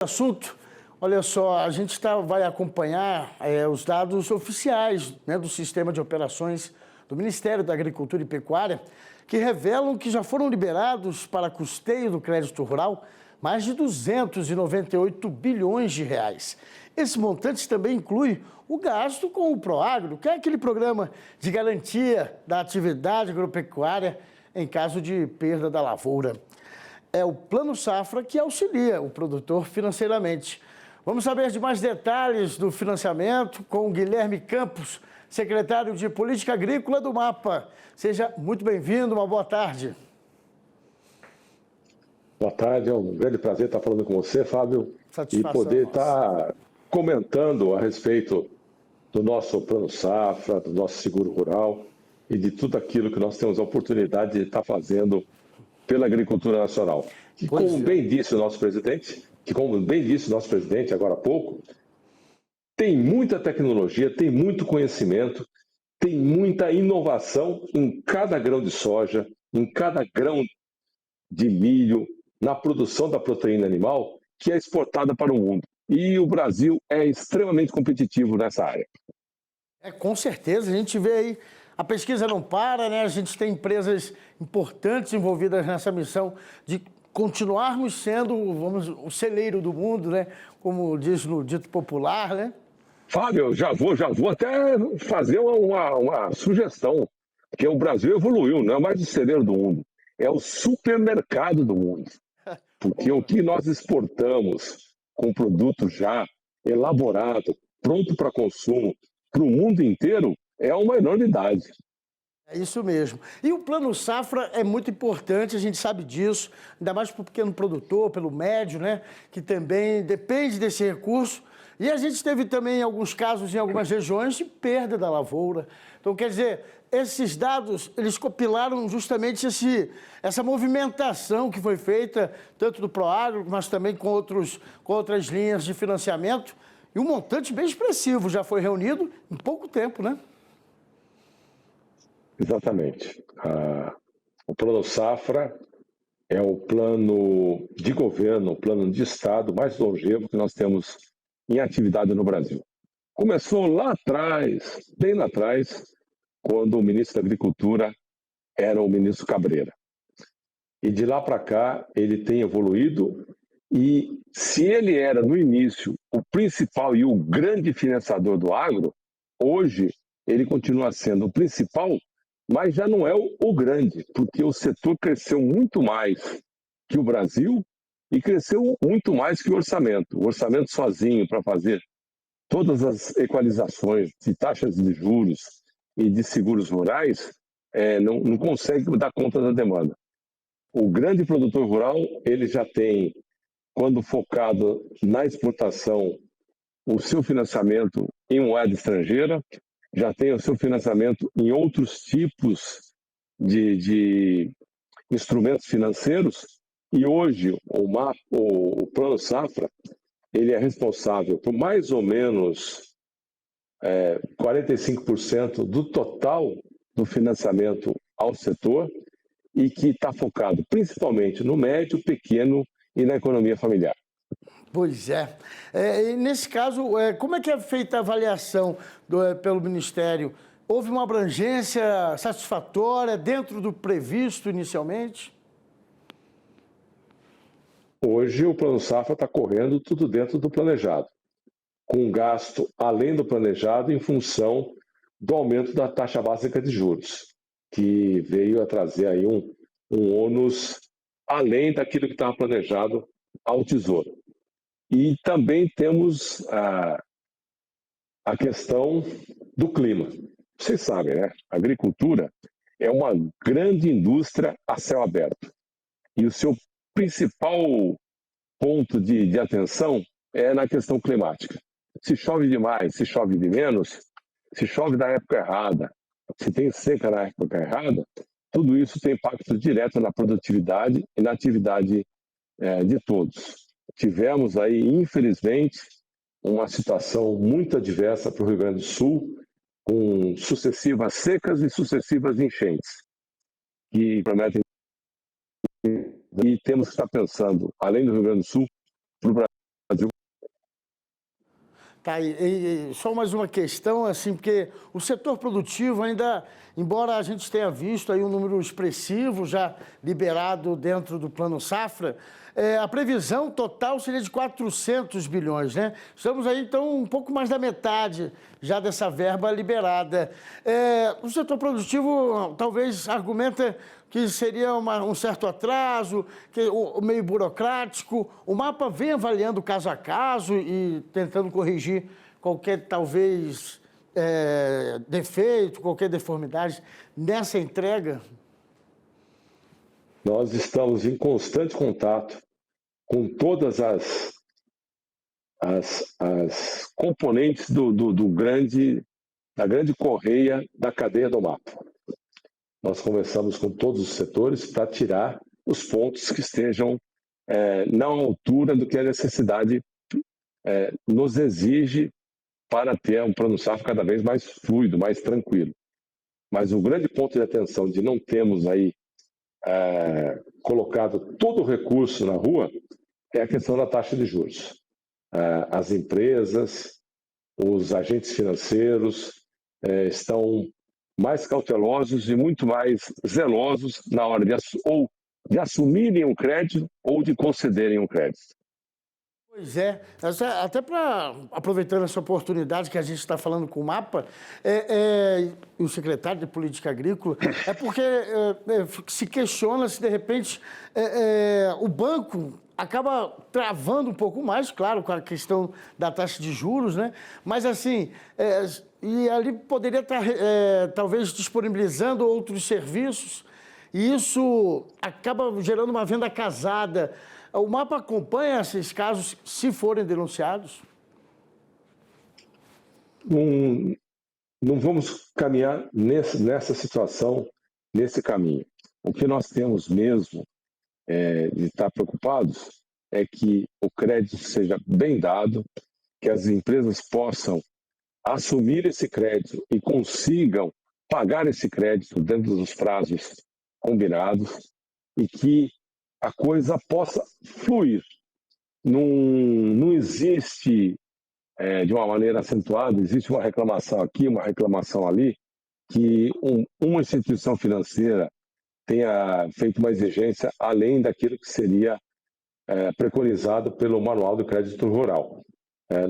Assunto, olha só, a gente vai acompanhar os dados oficiais, né, do Sistema de Operações do Ministério da Agricultura e Pecuária, que revelam que já foram liberados para custeio do crédito rural mais de 298 bilhões de reais. Esse montante também inclui o gasto com o Proagro, que é aquele programa de garantia da atividade agropecuária em caso de perda da lavoura. É o Plano Safra que auxilia o produtor financeiramente. Vamos saber de mais detalhes do financiamento com o Guilherme Campos, secretário de Política Agrícola do MAPA. Seja muito bem-vindo, uma boa tarde. Boa tarde, é um grande prazer estar falando com você, Fábio, e poder estar comentando a respeito do nosso Plano Safra, do nosso seguro rural e de tudo aquilo que nós temos a oportunidade de estar fazendo pela agricultura nacional. E como bem disse o nosso presidente, agora há pouco, tem muita tecnologia, tem muito conhecimento, tem muita inovação em cada grão de soja, em cada grão de milho, na produção da proteína animal, que é exportada para o mundo. E o Brasil é extremamente competitivo nessa área. Com certeza, a gente vê aí, a pesquisa não para, né? A gente tem empresas importantes envolvidas nessa missão de continuarmos sendo, o celeiro do mundo, né? Como diz no dito popular, né? Fábio, já vou até fazer uma sugestão, porque o Brasil evoluiu, não é mais o celeiro do mundo, é o supermercado do mundo. Porque o que nós exportamos com produto já elaborado, pronto para consumo, para o mundo inteiro, é uma enormidade. É isso mesmo. E o Plano Safra é muito importante, a gente sabe disso, ainda mais para o pequeno produtor, pelo médio, né, que também depende desse recurso. E a gente teve também alguns casos em algumas regiões de perda da lavoura. Então, quer dizer, esses dados, eles compilaram justamente essa movimentação que foi feita, tanto do Proagro, mas também com outras linhas de financiamento. E um montante bem expressivo já foi reunido em pouco tempo, né? Exatamente. O Plano Safra é o plano de governo, o plano de Estado mais longevo que nós temos em atividade no Brasil. Começou lá atrás, bem lá atrás, quando o ministro da Agricultura era o ministro Cabreira. E de lá para cá ele tem evoluído, e se ele era no início o principal e o grande financiador do agro, hoje ele continua sendo o principal, mas já não é o grande, porque o setor cresceu muito mais que o Brasil e cresceu muito mais que o orçamento. O orçamento sozinho para fazer todas as equalizações de taxas de juros e de seguros rurais não consegue dar conta da demanda. O grande produtor rural, ele já tem, quando focado na exportação, o seu financiamento em moeda estrangeira, já tem o seu financiamento em outros tipos de instrumentos financeiros, e hoje o Plano Safra, ele é responsável por mais ou menos 45% do total do financiamento ao setor, e que está focado principalmente no médio, pequeno e na economia familiar. Pois é. E nesse caso, como é que é feita a avaliação pelo Ministério? Houve uma abrangência satisfatória dentro do previsto inicialmente? Hoje o Plano Safra está correndo tudo dentro do planejado, com gasto além do planejado em função do aumento da taxa básica de juros, que veio a trazer aí um ônus além daquilo que estava planejado ao Tesouro. E também temos a questão do clima. Vocês sabem, né? A agricultura é uma grande indústria a céu aberto. E o seu principal ponto de atenção é na questão climática. Se chove demais, se chove de menos, se chove na época errada, se tem seca na época errada, tudo isso tem impacto direto na produtividade e na atividade de todos. Tivemos aí, infelizmente, uma situação muito adversa para o Rio Grande do Sul, com sucessivas secas e sucessivas enchentes, que prometem. E temos que estar pensando, além do Rio Grande do Sul, para o Tá, e só mais uma questão, assim, porque o setor produtivo ainda, embora a gente tenha visto aí um número expressivo já liberado dentro do Plano Safra, a previsão total seria de 400 bilhões, né? Estamos aí, então, um pouco mais da metade já dessa verba liberada. O setor produtivo talvez argumenta que seria um certo atraso, que o meio burocrático. O mapa vem avaliando caso a caso e tentando corrigir qualquer, talvez, defeito, qualquer deformidade nessa entrega. Nós estamos em constante contato com todas as componentes da grande correia da cadeia do mapa. Nós conversamos com todos os setores para tirar os pontos que estejam na altura do que a necessidade nos exige para ter um Plano Safra cada vez mais fluido, mais tranquilo. Mas o grande ponto de atenção de não termos aí colocado todo o recurso na rua é a questão da taxa de juros. As empresas, os agentes financeiros estão mais cautelosos e muito mais zelosos na hora de assumirem um crédito ou de concederem um crédito. Pois é, até para, aproveitando essa oportunidade que a gente está falando com o MAPA, o secretário de Política Agrícola, é porque se questiona se, de repente, o banco acaba travando um pouco mais, claro, com a questão da taxa de juros, né? Mas, assim, e ali poderia estar, talvez, disponibilizando outros serviços, e isso acaba gerando uma venda casada. O mapa acompanha esses casos, se forem denunciados? Não vamos caminhar nessa situação, nesse caminho. O que nós temos mesmo de estar preocupados é que o crédito seja bem dado, que as empresas possam assumir esse crédito e consigam pagar esse crédito dentro dos prazos combinados e que a coisa possa fluir. Não existe, de uma maneira acentuada, existe uma reclamação aqui, uma reclamação ali, que uma instituição financeira tenha feito uma exigência além daquilo que seria preconizado pelo Manual do Crédito Rural.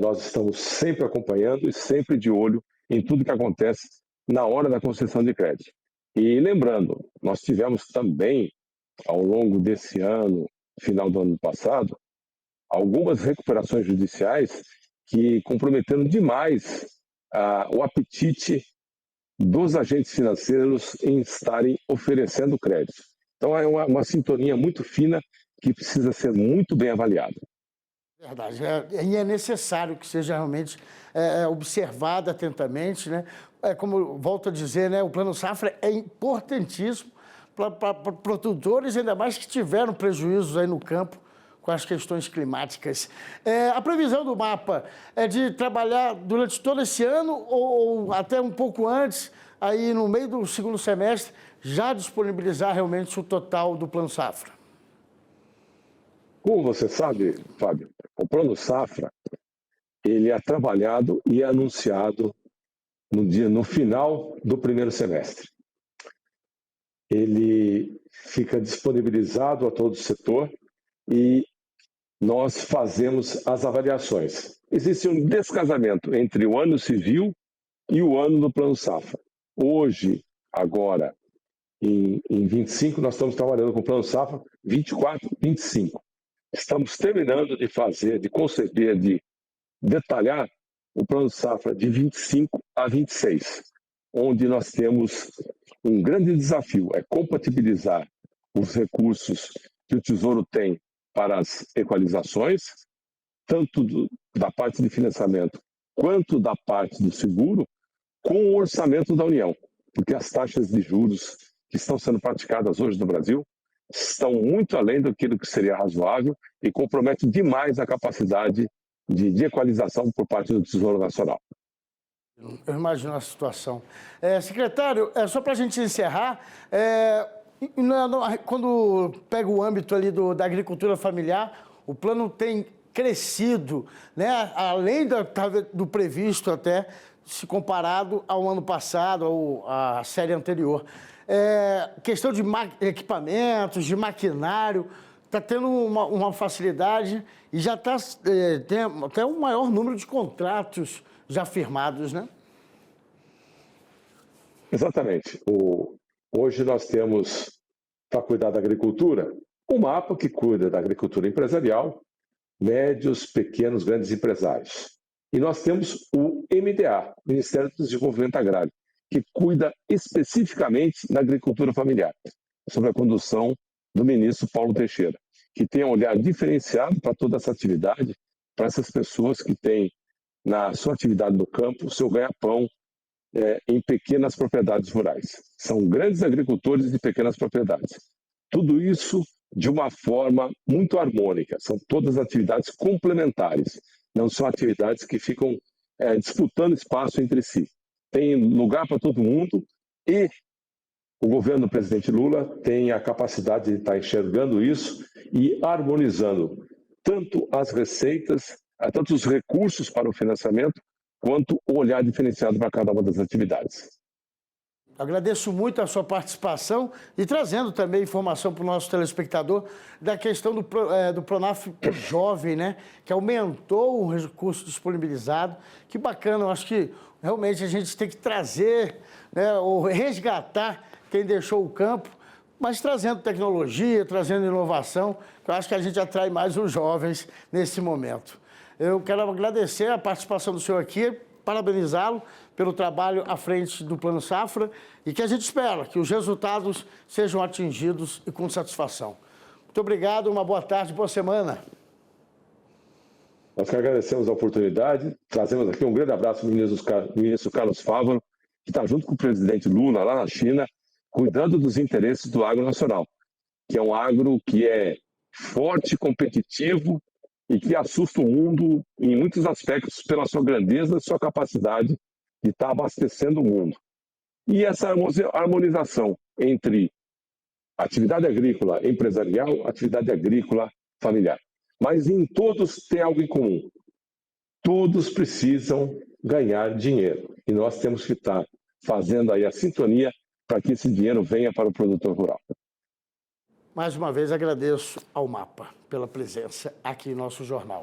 Nós estamos sempre acompanhando e sempre de olho em tudo que acontece na hora da concessão de crédito. E lembrando, nós tivemos também, ao longo desse ano, final do ano passado, algumas recuperações judiciais que comprometeram demais o apetite dos agentes financeiros em estarem oferecendo crédito. Então, é uma sintonia muito fina que precisa ser muito bem avaliada. Verdade, e é necessário que seja realmente observado atentamente, né? Como eu volto a dizer, né, o Plano Safra é importantíssimo para produtores, ainda mais que tiveram prejuízos aí no campo com as questões climáticas. A previsão do mapa é de trabalhar durante todo esse ano ou até um pouco antes, aí no meio do segundo semestre, já disponibilizar realmente o total do Plano Safra? Como você sabe, Fábio, o Plano Safra ele é trabalhado e é anunciado no final do primeiro semestre. Ele fica disponibilizado a todo o setor e nós fazemos as avaliações. Existe um descasamento entre o ano civil e o ano do Plano Safra. Hoje, agora, em 25, nós estamos trabalhando com o Plano Safra 24, 25. Estamos terminando de fazer, de conceber, de detalhar o Plano Safra de 25 a 26, onde nós temos um grande desafio, é compatibilizar os recursos que o Tesouro tem para as equalizações, tanto da parte de financiamento quanto da parte do seguro, com o orçamento da União, porque as taxas de juros que estão sendo praticadas hoje no Brasil estão muito além daquilo que seria razoável e comprometem demais a capacidade de equalização por parte do Tesouro Nacional. Eu imagino a situação. Secretário, só para a gente encerrar, quando pega o âmbito ali da agricultura familiar, o plano tem crescido, né? Além do previsto até, se comparado ao ano passado, ou à série anterior. Questão de equipamentos, de maquinário, está tendo uma facilidade e já tem até um maior número de contratos já firmados, né? Exatamente. Hoje nós temos, para cuidar da agricultura, um mapa que cuida da agricultura empresarial, médios, pequenos, grandes empresários. E nós temos o MDA, Ministério do Desenvolvimento Agrário, que cuida especificamente da agricultura familiar, sob a condução do ministro Paulo Teixeira, que tem um olhar diferenciado para toda essa atividade, para essas pessoas que têm na sua atividade no campo o seu ganha-pão em pequenas propriedades rurais. São grandes agricultores de pequenas propriedades. Tudo isso de uma forma muito harmônica. São todas atividades complementares, não são atividades que ficam disputando espaço entre si. Tem lugar para todo mundo e o governo do presidente Lula tem a capacidade de estar enxergando isso e harmonizando tanto as receitas, tanto os recursos para o financiamento, quanto o olhar diferenciado para cada uma das atividades. Agradeço muito a sua participação e trazendo também informação para o nosso telespectador da questão do Pronaf pro Jovem, né? Que aumentou o recurso disponibilizado. Que bacana, eu acho que realmente a gente tem que trazer, né, ou resgatar quem deixou o campo, mas trazendo tecnologia, trazendo inovação, que eu acho que a gente atrai mais os jovens nesse momento. Eu quero agradecer a participação do senhor aqui, parabenizá-lo pelo trabalho à frente do Plano Safra e que a gente espera que os resultados sejam atingidos e com satisfação. Muito obrigado, uma boa tarde, boa semana. Nós que agradecemos a oportunidade, trazemos aqui um grande abraço do ministro Carlos Fávaro, que está junto com o presidente Lula lá na China, cuidando dos interesses do agro nacional, que é um agro que é forte, competitivo e que assusta o mundo em muitos aspectos pela sua grandeza e sua capacidade de estar abastecendo o mundo. E essa harmonização entre atividade agrícola empresarial, atividade agrícola familiar. Mas em todos tem algo em comum. Todos precisam ganhar dinheiro. E nós temos que estar fazendo aí a sintonia para que esse dinheiro venha para o produtor rural. Mais uma vez agradeço ao MAPA pela presença aqui em nosso jornal.